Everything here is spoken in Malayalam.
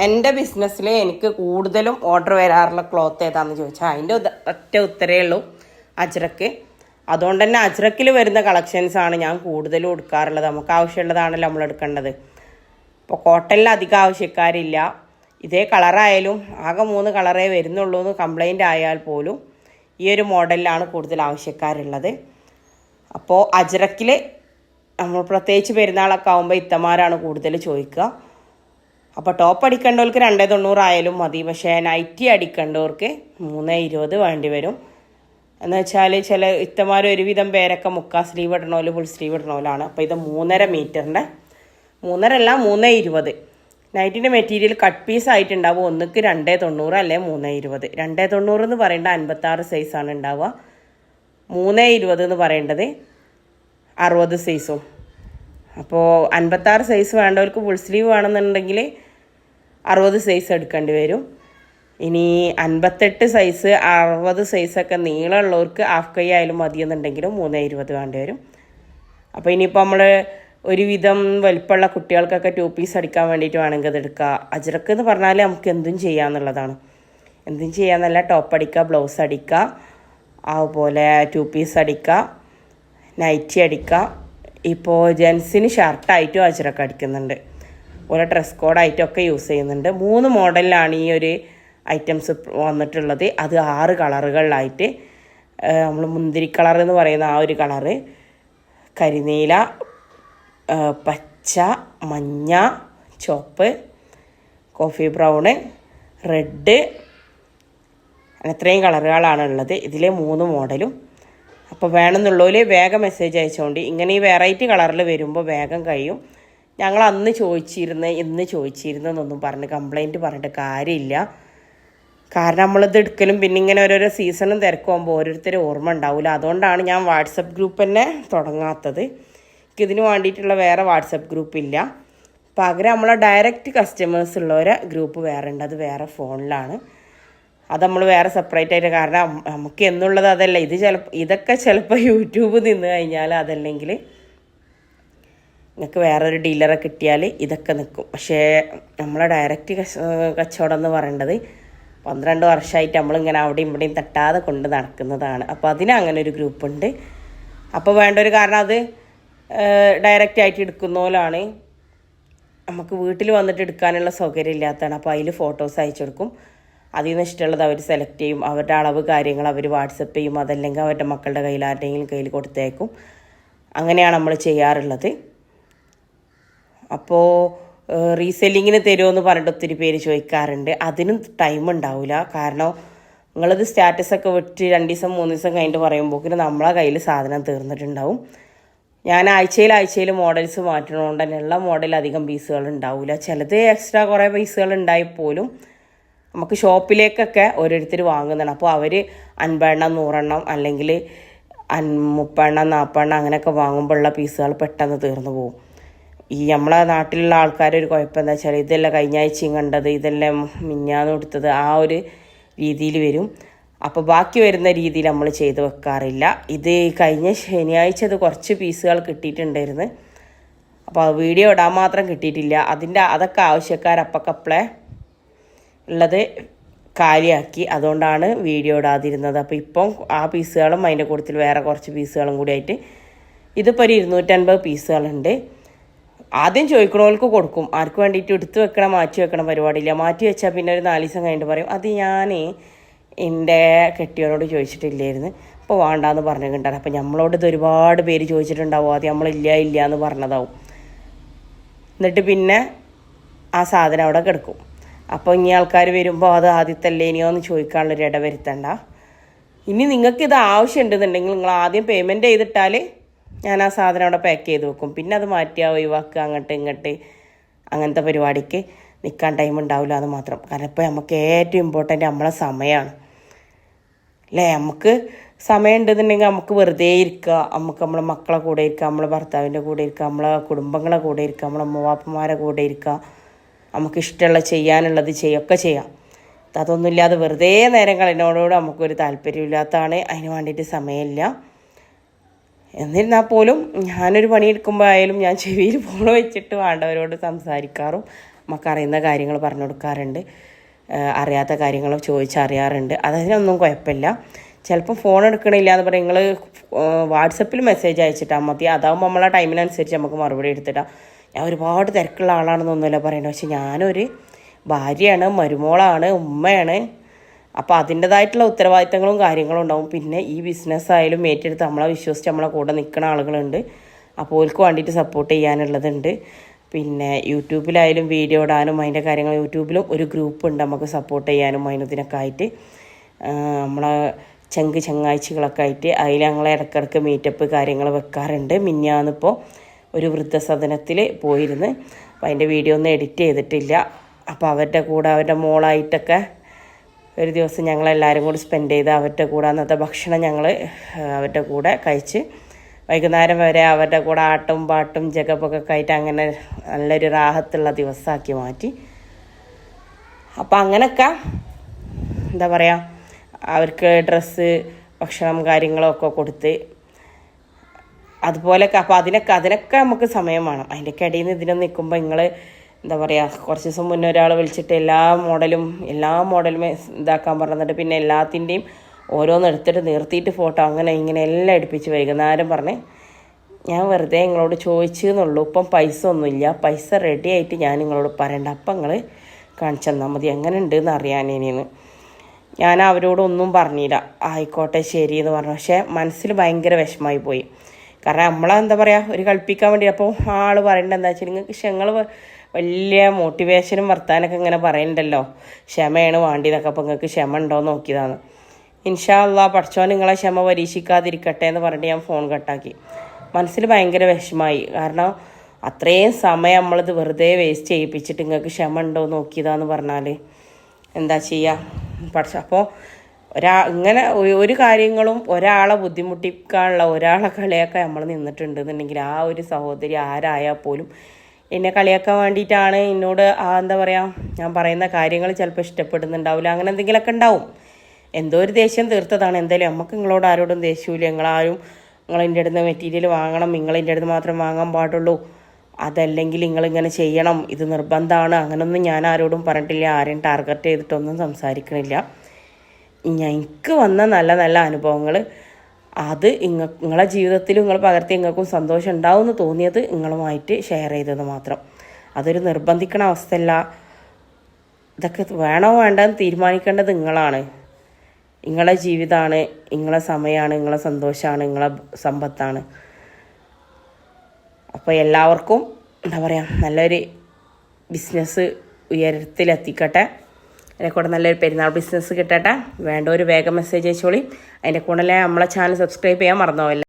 എൻ്റെ ബിസിനസ്സിൽ എനിക്ക് കൂടുതലും ഓർഡർ വരാറുള്ള ക്ലോത്ത് ഏതാണെന്ന് ചോദിച്ചാൽ അതിൻ്റെ ഒറ്റ ഉത്തരേ ഉള്ളൂ, അജ്രക്ക്. അതുകൊണ്ട് തന്നെ അജ്രക്കിൽ വരുന്ന കളക്ഷൻസാണ് ഞാൻ കൂടുതലും എടുക്കാറുള്ളത്. നമുക്ക് ആവശ്യമുള്ളതാണല്ലോ നമ്മൾ എടുക്കേണ്ടത്. ഇപ്പോൾ കോട്ടണിൽ അധികം ആവശ്യക്കാരില്ല. ഇതേ കളറായാലും ആകെ 3 കളറേ വരുന്നുള്ളൂ എന്ന് കംപ്ലൈൻ്റ് ആയാൽ പോലും ഈ ഒരു മോഡലിലാണ് കൂടുതൽ ആവശ്യക്കാരുള്ളത്. അപ്പോൾ അജ്രക്കിൽ നമ്മൾ പ്രത്യേകിച്ച് പെരുന്നാളൊക്കെ ആകുമ്പോൾ ഇത്തമാരാണ് കൂടുതൽ ചോദിക്കുക. അപ്പോൾ ടോപ്പ് അടിക്കേണ്ടവർക്ക് 290 ആയാലും മതി. പക്ഷേ നൈറ്റി അടിക്കേണ്ടവർക്ക് 320 വേണ്ടി വരും. എന്ന് വെച്ചാൽ ചില ഇത്തമാർ ഒരുവിധം പേരൊക്കെ മുക്കാൽ സ്ലീവ് ഇടണോല് ഫുൾ സ്ലീവ് ഇടണോലാണ്. അപ്പോൾ ഇത് 3.5 മീറ്ററിൻ്റെ 3.5 അല്ല 320. നൈറ്റിൻ്റെ മെറ്റീരിയൽ കട്ട് പീസ് ആയിട്ടുണ്ടാവും. ഒന്നിക്ക് 290 അല്ലെ 320. 290 എന്ന് പറയേണ്ട 56 സൈസാണ് ഉണ്ടാവുക. 320 എന്ന് പറയേണ്ടത് 60 സൈസും. അപ്പോൾ 56 സൈസ് വേണ്ടവർക്ക് ഫുൾ സ്ലീവ് വേണമെന്നുണ്ടെങ്കിൽ 60 സൈസ് എടുക്കേണ്ടി വരും. ഇനി 58 സൈസ് 60 സൈസൊക്കെ നീളമുള്ളവർക്ക് ഹാഫ് കൈ ആയാലും മതിയെന്നുണ്ടെങ്കിലും 320 വേണ്ടി വരും. അപ്പോൾ ഇനിയിപ്പോൾ നമ്മൾ ഒരുവിധം വലിപ്പമുള്ള കുട്ടികൾക്കൊക്കെ 2 പീസ് അടിക്കാൻ വേണ്ടിയിട്ട് വേണമെങ്കിൽ അത് എടുക്കുക. അജ്രക്ക് എന്ന് പറഞ്ഞാൽ നമുക്ക് എന്തും ചെയ്യാമെന്നുള്ളതാണ്. എന്തും ചെയ്യാമെന്നല്ല, ടോപ്പ് അടിക്കുക, ബ്ലൗസ് അടിക്കുക, അതുപോലെ 2 പീസ് അടിക്കുക, നൈറ്റി അടിക്കുക. ഇപ്പോൾ ജെൻസിന് ഷർട്ടായിട്ടും അജ്രക്ക് അടിക്കുന്നുണ്ട്, അതുപോലെ ഡ്രസ് കോഡായിട്ടൊക്കെ യൂസ് ചെയ്യുന്നുണ്ട്. 3 മോഡലിലാണ് ഈ ഒരു ഐറ്റംസ് വന്നിട്ടുള്ളത്. അത് 6 കളറുകളിലായിട്ട് നമ്മൾ മുന്തിരി കളർ എന്ന് പറയുന്ന ആ ഒരു കളറ്, കരിനീല, പച്ച, മഞ്ഞ, ചുവപ്പ്, കോഫി ബ്രൗണ്, റെഡ്, അത്രയും കളറുകളാണ് ഉള്ളത്. ഇതിലെ 3 മോഡലും. അപ്പോൾ വേണമെന്നുള്ളവർ വേഗം മെസ്സേജ് അയച്ചുകൊണ്ട് ഇങ്ങനെ ഈ വെറൈറ്റി കളറിൽ വരുമ്പോൾ വേഗം കഴിയും. ഞങ്ങൾ അന്ന് ചോദിച്ചിരുന്നു ഇന്ന് ചോദിച്ചിരുന്നു എന്നൊന്നും പറഞ്ഞ് കംപ്ലൈൻറ്റ് പറഞ്ഞിട്ട് കാര്യമില്ല. കാരണം നമ്മളിത് എടുക്കലും പിന്നെ ഇങ്ങനെ ഓരോരോ സീസണും തിരക്കുമ്പോൾ ഓരോരുത്തരും ഓർമ്മ ഉണ്ടാവില്ല. അതുകൊണ്ടാണ് ഞാൻ വാട്സപ്പ് ഗ്രൂപ്പ് തന്നെ തുടങ്ങാത്തത്. ഇതിന് വേണ്ടിയിട്ടുള്ള വേറെ വാട്സപ്പ് ഗ്രൂപ്പില്ല. പകരം നമ്മളെ ഡയറക്റ്റ് കസ്റ്റമേഴ്സ് ഉള്ളവരെ ഗ്രൂപ്പ് വേറെ ഉണ്ട്. അത് വേറെ ഫോണിലാണ്. അത് നമ്മൾ വേറെ സെപ്പറേറ്റ് ആയിട്ട്, കാരണം നമുക്ക് എന്നുള്ളത് അതല്ല. ഇതൊക്കെ ചിലപ്പോൾ യൂട്യൂബ് നിന്ന് കഴിഞ്ഞാൽ അതല്ലെങ്കിൽ നിങ്ങൾക്ക് വേറൊരു ഡീലറെ കിട്ടിയാൽ ഇതൊക്കെ നിൽക്കും. പക്ഷേ നമ്മളെ ഡയറക്റ്റ് കച്ചവടം എന്ന് പറയേണ്ടത് 12 വർഷമായിട്ട് നമ്മളിങ്ങനെ അവിടെയും ഇവിടെയും തട്ടാതെ കൊണ്ട് നടക്കുന്നതാണ്. അപ്പോൾ അതിനങ്ങനെ ഒരു ഗ്രൂപ്പുണ്ട്. അപ്പോൾ വേണ്ടൊരു കാരണം അത് ഡയറക്റ്റ് ആയിട്ട് എടുക്കുന്ന പോലാണ്. നമുക്ക് വീട്ടിൽ വന്നിട്ട് എടുക്കാനുള്ള സൗകര്യം ഇല്ലാത്തതാണ്. അപ്പോൾ അതിൽ ഫോട്ടോസ് അയച്ചു കൊടുക്കും. അതിൽ നിന്ന് ഇഷ്ടമുള്ളത് അവർ സെലക്ട് ചെയ്യും. അവരുടെ അളവ് കാര്യങ്ങൾ അവർ വാട്സപ്പ് ചെയ്യും. അതല്ലെങ്കിൽ അവരുടെ മക്കളുടെ കയ്യിൽ ആരുടെയെങ്കിലും കയ്യിൽ കൊടുത്തേക്കും. അങ്ങനെയാണ് നമ്മൾ ചെയ്യാറുള്ളത്. അപ്പോൾ റീസെല്ലിങ്ങിന് തരുമോ എന്ന് പറഞ്ഞിട്ട് ഒത്തിരി പേര് ചോദിക്കാറുണ്ട്. അതിനും ടൈം ഉണ്ടാവില്ല. കാരണം നിങ്ങളത് സ്റ്റാറ്റസൊക്കെ വിട്ട് 2 ദിവസം 3 ദിവസം കഴിഞ്ഞിട്ട് പറയുമ്പോഴേക്കും നമ്മളെ കയ്യിൽ സാധനം തീർന്നിട്ടുണ്ടാവും. ഞാൻ ആഴ്ചയിൽ മോഡൽസ് മാറ്റണതുകൊണ്ട് തന്നെ ഉള്ള മോഡൽ അധികം പീസുകൾ ഉണ്ടാവില്ല. ചിലത് എക്സ്ട്രാ കുറേ പീസുകൾ ഉണ്ടായിപ്പോലും നമുക്ക് ഷോപ്പിലേക്കൊക്കെ ഓരോരുത്തർ വാങ്ങുന്നതാണ്. അപ്പോൾ അവർ 50 എണ്ണം 100 എണ്ണം അല്ലെങ്കിൽ 30 എണ്ണം 40 എണ്ണം അങ്ങനെയൊക്കെ വാങ്ങുമ്പോൾ ഉള്ള പീസുകൾ പെട്ടെന്ന് തീർന്നു പോകും. ഈ നമ്മളെ നാട്ടിലുള്ള ആൾക്കാരൊരു കുഴപ്പം എന്താ വെച്ചാൽ ഇതെല്ലാം കഴിഞ്ഞ ആഴ്ചയും കണ്ടത്, ഇതെല്ലാം മിഞ്ഞാന്ന് കൊടുത്തത്, ആ ഒരു രീതിയിൽ വരും. അപ്പോൾ ബാക്കി വരുന്ന രീതിയിൽ നമ്മൾ ചെയ്ത് വെക്കാറില്ല. ഇത് കഴിഞ്ഞ ശനിയാഴ്ച അത് കുറച്ച് പീസുകൾ കിട്ടിയിട്ടുണ്ടായിരുന്നു. അപ്പോൾ വീഡിയോ ഇടാൻ മാത്രം കിട്ടിയിട്ടില്ല. അതൊക്കെ ആവശ്യക്കാരപ്പക്കപ്പളെ ഉള്ളത് കാലിയാക്കി. അതുകൊണ്ടാണ് വീഡിയോ ഇടാതിരുന്നത്. അപ്പോൾ ഇപ്പം ആ പീസുകളും അതിൻ്റെ കൂട്ടത്തിൽ വേറെ കുറച്ച് പീസുകളും കൂടി ആയിട്ട് ഇതിപ്പോൾ ഒരു 250 പീസുകളുണ്ട്. ആദ്യം ചോദിക്കണവർക്ക് കൊടുക്കും. ആർക്ക് വേണ്ടിയിട്ട് എടുത്ത് വെക്കണം മാറ്റി വെക്കണം പരിപാടിയില്ല. മാറ്റി വെച്ചാൽ പിന്നെ ഒരു 4 ദിവസം കഴിഞ്ഞിട്ട് പറയും അത് ഞാൻ എൻ്റെ കെട്ടിയോനോട് ചോദിച്ചിട്ടില്ലായിരുന്നു, അപ്പോൾ വേണ്ടാന്ന് പറഞ്ഞിട്ടുണ്ടായിരുന്നു. അപ്പോൾ നമ്മളോട് ഇത് ഒരുപാട് പേര് ചോദിച്ചിട്ടുണ്ടാവും. ആദ്യം നമ്മളില്ല എന്ന് പറഞ്ഞതാവും. എന്നിട്ട് പിന്നെ ആ സാധനം അവിടെ കിടക്കും. അപ്പോൾ ഇനി ആൾക്കാർ വരുമ്പോൾ അത് ആദ്യത്തല്ലേ ഇനിയോ എന്ന് ചോദിക്കാനുള്ളൊരു ഇട വരുത്തണ്ട. ഇനി നിങ്ങൾക്കിത് ആവശ്യമുണ്ടെന്നുണ്ടെങ്കിൽ നിങ്ങൾ ആദ്യം പേയ്മെൻറ്റ് ചെയ്തിട്ടാൽ ഞാൻ ആ സാധനം അവിടെ പാക്ക് ചെയ്ത് വെക്കും. പിന്നെ അത് മാറ്റുക ഒഴിവാക്കുക അങ്ങോട്ട് ഇങ്ങോട്ട് അങ്ങനത്തെ പരിപാടിക്ക് നിൽക്കാൻ ടൈം ഉണ്ടാവില്ല. അത് മാത്രം. കാരണം ഇപ്പോൾ നമുക്ക് ഏറ്റവും ഇമ്പോർട്ടൻ്റ് നമ്മളെ സമയമാണ് അല്ലേ. നമുക്ക് സമയം ഉണ്ടെന്നുണ്ടെങ്കിൽ നമുക്ക് വെറുതെ ഇരിക്കുക, നമുക്ക് നമ്മളെ മക്കളെ കൂടെ ഇരിക്കുക, നമ്മളെ ഭർത്താവിൻ്റെ കൂടെ ഇരിക്കുക, നമ്മളെ കുടുംബങ്ങളെ കൂടെ ഇരിക്കുക, നമ്മളെ അമ്മവാപ്പന്മാരെ കൂടെ ഇരിക്കുക, നമുക്ക് ഇഷ്ടമുള്ള ചെയ്യാനുള്ളത് ഒക്കെ ചെയ്യാം. അതൊന്നുമില്ലാതെ വെറുതെ നേരം കളയുന്നതോടുകൂടെ നമുക്കൊരു താല്പര്യമില്ലാത്തതാണ്. അതിന് വേണ്ടിയിട്ട് സമയമില്ല. എന്നിരുന്നാൽ പോലും ഞാനൊരു പണിയെടുക്കുമ്പോൾ ആയാലും ഞാൻ ചെവിയിൽ ഫോൺ വെച്ചിട്ട് വേണ്ടവരോട് സംസാരിക്കാറും നമുക്കറിയുന്ന കാര്യങ്ങൾ പറഞ്ഞു കൊടുക്കാറുണ്ട്, അറിയാത്ത കാര്യങ്ങൾ ചോദിച്ചറിയാറുണ്ട്. അതിനൊന്നും കുഴപ്പമില്ല. ചിലപ്പോൾ ഫോൺ എടുക്കണില്ല എന്ന് പറയും, നിങ്ങൾ വാട്സപ്പിൽ മെസ്സേജ് അയച്ചിട്ടാൽ മതി, അതാകുമ്പോൾ നമ്മളെ ടൈമിനനുസരിച്ച് നമുക്ക് മറുപടി എടുത്തിട്ടാൽ. ഞാൻ ഒരുപാട് തിരക്കുള്ള ആളാണെന്നൊന്നുമില്ല പറയുന്നത്, പക്ഷെ ഞാനൊരു ഭാര്യയാണ്, മരുമോളാണ്, ഉമ്മയാണ്. അപ്പോൾ അതിൻ്റേതായിട്ടുള്ള ഉത്തരവാദിത്തങ്ങളും കാര്യങ്ങളും ഉണ്ടാവും. പിന്നെ ഈ ബിസിനസ്സായാലും ഏറ്റെടുത്ത് നമ്മളെ വിശ്വസിച്ച് നമ്മളെ കൂടെ നിൽക്കുന്ന ആളുകളുണ്ട്, അപ്പോൾ ഓൾക്ക് വേണ്ടിയിട്ട് സപ്പോർട്ട് ചെയ്യാനുള്ളതുണ്ട്. പിന്നെ യൂട്യൂബിലായാലും വീഡിയോ ഇടാനും അതിൻ്റെ കാര്യങ്ങൾ, യൂട്യൂബിലും ഒരു ഗ്രൂപ്പ് ഉണ്ട് നമുക്ക് സപ്പോർട്ട് ചെയ്യാനും അതിനൊക്കെ ആയിട്ട്, നമ്മളെ ചങ്ങാഴ്ചകളൊക്കെ ആയിട്ട്. അതിൽ ഞങ്ങൾ ഇടയ്ക്കിടയ്ക്ക് മീറ്റപ്പ് കാര്യങ്ങൾ വെക്കാറുണ്ട്. മിനിഞ്ഞാന്നിപ്പോൾ ഒരു വൃദ്ധസദനത്തിൽ പോയിരുന്ന്, അപ്പോൾ അതിൻ്റെ വീഡിയോ ഒന്നും എഡിറ്റ് ചെയ്തിട്ടില്ല. അപ്പോൾ അവരുടെ കൂടെ അവരുടെ മോളായിട്ടൊക്കെ ഒരു ദിവസം ഞങ്ങളെല്ലാവരും കൂടി സ്പെൻഡ് ചെയ്ത് അവരുടെ കൂടെ അന്നത്തെ ഭക്ഷണം ഞങ്ങൾ അവരുടെ കൂടെ കഴിച്ച് വൈകുന്നേരം വരെ അവരുടെ കൂടെ ആട്ടും പാട്ടും ജഗപ്പൊക്കെ ആയിട്ട് അങ്ങനെ നല്ലൊരു റാഹത്തുള്ള ദിവസമാക്കി മാറ്റി. അപ്പോൾ അങ്ങനെയൊക്കെ എന്താ പറയുക, അവർക്ക് ഡ്രസ്സ്, ഭക്ഷണം കാര്യങ്ങളൊക്കെ കൊടുത്ത് അതുപോലെയൊക്കെ. അപ്പോൾ അതിനൊക്കെ നമുക്ക് സമയം വേണം. അതിൻ്റെയൊക്കെ ഇടയിൽ നിന്ന് ഇതിനൊന്നും നിൽക്കുമ്പോൾ നിങ്ങൾ എന്താ പറയുക, കുറച്ച് ദിവസം മുന്നേ ഒരാൾ വിളിച്ചിട്ട് എല്ലാ മോഡലും ഇതാക്കാൻ പറഞ്ഞിട്ട് പിന്നെ എല്ലാത്തിൻ്റെയും ഓരോന്ന് എടുത്തിട്ട് നിർത്തിയിട്ട് ഫോട്ടോ അങ്ങനെ ഇങ്ങനെ എല്ലാം എടുപ്പിച്ച് വൈകുന്നേരം പറഞ്ഞ് ഞാൻ വെറുതെ നിങ്ങളോട് ചോദിച്ചു എന്നുള്ളൂ. ഇപ്പം പൈസ ഒന്നുമില്ല, പൈസ റെഡി ആയിട്ട് ഞാൻ നിങ്ങളോട് പറയണ്ട, അപ്പം നിങ്ങൾ കാണിച്ചു തന്നാൽ മതി എങ്ങനെ ഉണ്ടെന്ന് അറിയാനേന്ന്. ഞാൻ അവരോടൊന്നും പറഞ്ഞില്ല, ആയിക്കോട്ടെ ശരി എന്ന് പറഞ്ഞു. പക്ഷേ മനസ്സിൽ ഭയങ്കര വിഷമമായി പോയി. കാരണം നമ്മളെന്താ പറയുക, ഒരു കളിപ്പിക്കാൻ വേണ്ടി. അപ്പോൾ ആൾ പറയേണ്ടത് എന്താ വെച്ചാൽ, നിങ്ങൾക്ക് ഞങ്ങൾ വലിയ മോട്ടിവേഷനും വർത്താനൊക്കെ ഇങ്ങനെ പറയുന്നുണ്ടല്ലോ, ക്ഷമയാണ് വേണ്ടിയതൊക്കെ, അപ്പോൾ നിങ്ങൾക്ക് ക്ഷമ ഉണ്ടോ നോക്കിയതാണ്. ഇൻഷാ അള്ളാ പഠിച്ചോൻ നിങ്ങളെ ക്ഷമ പരീക്ഷിക്കാതിരിക്കട്ടെ എന്ന് പറഞ്ഞിട്ട് ഞാൻ ഫോൺ കട്ടാക്കി. മനസ്സിൽ ഭയങ്കര വിഷമമായി. കാരണം അത്രയും സമയം നമ്മളിത് വെറുതെ വേസ്റ്റ് ചെയ്യിപ്പിച്ചിട്ട് നിങ്ങൾക്ക് ക്ഷമ ഉണ്ടോ നോക്കിയതാന്ന് പറഞ്ഞാൽ എന്താ ചെയ്യുക പഠിച്ച. അപ്പോൾ ഇങ്ങനെ ഒരു കാര്യങ്ങളും ഒരാളെ ബുദ്ധിമുട്ടിക്കാനുള്ള, ഒരാളെ കളിയാക്കാൻ നമ്മൾ നിന്നിട്ടുണ്ട് എന്നുണ്ടെങ്കിൽ ആ ഒരു സഹോദരി ആരായാൽ പോലും എന്നെ കളിയാക്കാൻ വേണ്ടിയിട്ടാണ് എന്നോട് എന്താ പറയുക, ഞാൻ പറയുന്ന കാര്യങ്ങൾ ചിലപ്പോൾ ഇഷ്ടപ്പെടുന്നുണ്ടാവില്ല, അങ്ങനെ എന്തെങ്കിലുമൊക്കെ ഉണ്ടാവും. എന്തോ ഒരു ദേഷ്യം തീർത്തതാണ്. എന്തായാലും നമുക്ക് നിങ്ങളോട് ആരോടും ദേഷ്യമില്ല. നിങ്ങളെൻ്റെ അടുത്ത് മെറ്റീരിയൽ വാങ്ങണം, നിങ്ങളെൻ്റെ അടുത്ത് മാത്രം വാങ്ങാൻ പാടുള്ളൂ, അതല്ലെങ്കിൽ നിങ്ങളിങ്ങനെ ചെയ്യണം, ഇത് നിർബന്ധമാണ്, അങ്ങനൊന്നും ഞാൻ ആരോടും പറഞ്ഞിട്ടില്ല. ആരെയും ടാർഗറ്റ് ചെയ്തിട്ടൊന്നും സംസാരിക്കണില്ല. എനിക്ക് വന്ന നല്ല നല്ല അനുഭവങ്ങൾ അത് നിങ്ങളെ ജീവിതത്തിൽ നിങ്ങൾ പകർത്തി നിങ്ങൾക്കും സന്തോഷം ഉണ്ടാവുമെന്ന് തോന്നിയത് നിങ്ങളുമായിട്ട് ഷെയർ ചെയ്തത് മാത്രം. അതൊരു നിർബന്ധിക്കണ അവസ്ഥയല്ല. ഇതൊക്കെ വേണോ വേണ്ടെന്ന് തീരുമാനിക്കേണ്ടത് നിങ്ങളാണ്. നിങ്ങളെ ജീവിതമാണ്, നിങ്ങളെ സമയമാണ്, നിങ്ങളെ സന്തോഷമാണ്, നിങ്ങളെ സമ്പത്താണ്. അപ്പോൾ എല്ലാവർക്കും എന്താ പറയുക, നല്ലൊരു ബിസിനസ് ഉയരത്തിലെത്തിക്കട്ടെ. അതിനെ കൂടെ നല്ലൊരു പെരുന്നാൾ ബിസിനസ് കിട്ടട്ടെ. വേണ്ട ഒരു വേഗം മെസ്സേജ് അയച്ചോളി. അതിൻ്റെ കൂടെ നമ്മളെ ചാനൽ സബ്സ്ക്രൈബ് ചെയ്യാൻ മറന്നുപോയില്ല.